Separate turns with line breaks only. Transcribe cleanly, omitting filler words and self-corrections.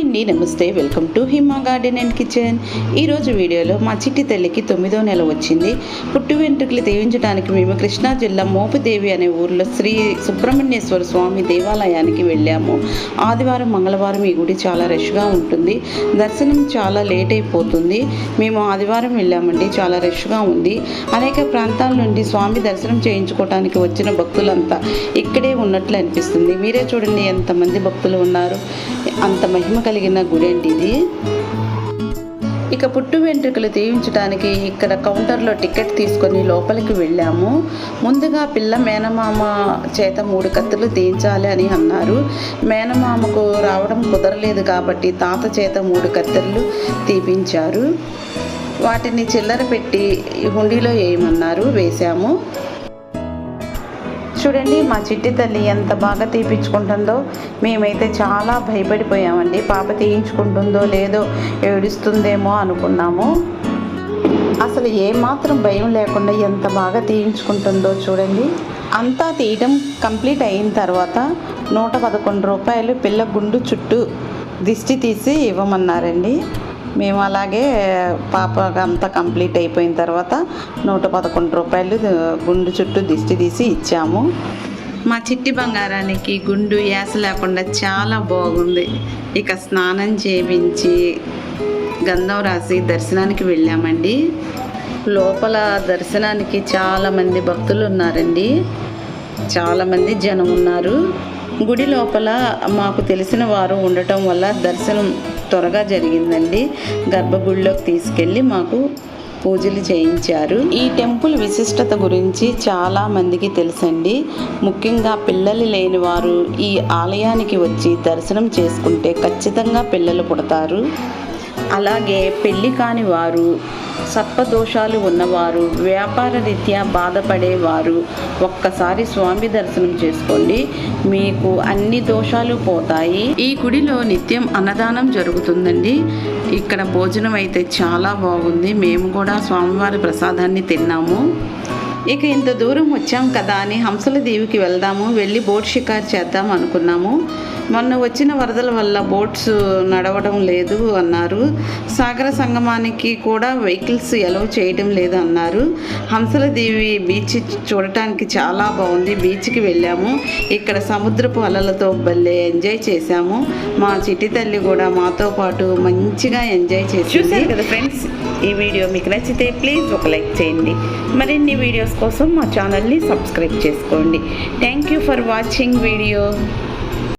అండి, నమస్తే. Welcome to Hima garden and kitchen. ఈరోజు వీడియోలో మా చిట్టి తల్లికి 9వ నెల వచ్చింది. పుట్టు వెంట్రుకలు తీయించడానికి మేము కృష్ణా జిల్లా మోపిదేవి అనే ఊర్లో శ్రీ సుబ్రహ్మణ్యేశ్వర స్వామి దేవాలయానికి వెళ్ళాము. ఆదివారం మంగళవారం ఈ గుడి చాలా రష్గా ఉంటుంది. దర్శనం చాలా లేట్ అయిపోతుంది. మేము ఆదివారం వెళ్ళామండి, చాలా రష్గా ఉంది. అనేక ప్రాంతాల నుండి స్వామి దర్శనం చేయించుకోవడానికి వచ్చిన భక్తులంతా ఇక్కడే ఉన్నట్లు అనిపిస్తుంది. మీరే చూడండి ఎంతమంది భక్తులు ఉన్నారు. అంత మహిమ కలిగిన గుడి అండి ఇది. ఇక పుట్టు వెంట్రుకలు తీయించడానికి ఇక్కడ కౌంటర్లో టికెట్ తీసుకొని లోపలికి వెళ్ళాము. ముందుగా పిల్ల మేనమామ చేత 3 కత్తులు తీయించాలి అని అన్నారు. మేనమామకు రావడం కుదరలేదు కాబట్టి తాత చేత 3 కత్తెరలు తీపించారు. వాటిని చిల్లర పెట్టి హుండీలో వేయమన్నారు. వేశాము. చూడండి మా చిట్టి తల్లి ఎంత బాగా తీపించుకుంటుందో. మేమైతే చాలా భయపడిపోయామండి. పాప తీయించుకుంటుందో లేదో, ఏడుస్తుందేమో అనుకున్నాము. అసలు ఏమాత్రం భయం లేకుండా ఎంత బాగా తీయించుకుంటుందో చూడండి. అంతా తీయడం కంప్లీట్ అయిన తర్వాత 111 రూపాయలు పిల్ల గుండు చుట్టూ దిష్టి తీసి ఇవ్వమన్నారండి. మేము అలాగే పాప అంతా కంప్లీట్ అయిపోయిన తర్వాత 111 రూపాయలు గుండు చుట్టూ దిష్టి తీసి ఇచ్చాము. మా చిట్టి బంగారానికి గుండు యాస లేకుండా చాలా బాగుంది. ఇక స్నానం చేయించి గంధం రాసి దర్శనానికి వెళ్ళామండి. లోపల దర్శనానికి చాలామంది భక్తులు ఉన్నారండి. చాలామంది జనం ఉన్నారు. గుడి లోపల మాకు తెలిసిన వారు ఉండటం వల్ల దర్శనం త్వరగా జరిగిందండి. గర్భగుడిలోకి తీసుకెళ్ళి మాకు పూజలు చేయించారు. ఈ టెంపుల్ విశిష్టత గురించి చాలా మందికి తెలుసండి. ముఖ్యంగా పిల్లలు లేని వారు ఈ ఆలయానికి వచ్చి దర్శనం చేసుకుంటే ఖచ్చితంగా పిల్లలు పుడతారు. అలాగే పెళ్లి కాని వారు, సర్పదోషాలు ఉన్నవారు, వ్యాపార రీత్యా బాధపడేవారు ఒక్కసారి స్వామి దర్శనం చేసుకోండి, మీకు అన్ని దోషాలు పోతాయి. ఈ గుడిలో నిత్యం అన్నదానం జరుగుతుందండి. ఇక్కడ భోజనం అయితే చాలా బాగుంది. మేము కూడా స్వామివారి ప్రసాదాన్ని తిన్నాము. ఇక ఇంత దూరం వచ్చాం కదా అని హంసల దీవికి వెళ్దాము, వెళ్ళి బోట్ షికారు చేద్దాం అనుకున్నాము. మొన్న వచ్చిన వరదల వల్ల బోట్స్ నడవడం లేదు అన్నారు. సాగర సంగమానికి కూడా వెహికల్స్ ఎలవ్ చేయడం లేదు అన్నారు. హంసల దేవి బీచ్ చూడటానికి చాలా బాగుంది. బీచ్కి వెళ్ళాము. ఇక్కడ సముద్రపు అలలతో భలే ఎంజాయ్ చేశాము. మా చిట్టి తల్లి కూడా మాతో పాటు మంచిగా ఎంజాయ్ చేసి. చూసారు కదా ఫ్రెండ్స్, ఈ వీడియో మీకు నచ్చితే ప్లీజ్ ఒక లైక్ చేయండి. మరిన్ని వీడియోస్ కోసం మా ఛానల్ని సబ్స్క్రైబ్ చేసుకోండి. Thank you for watching video.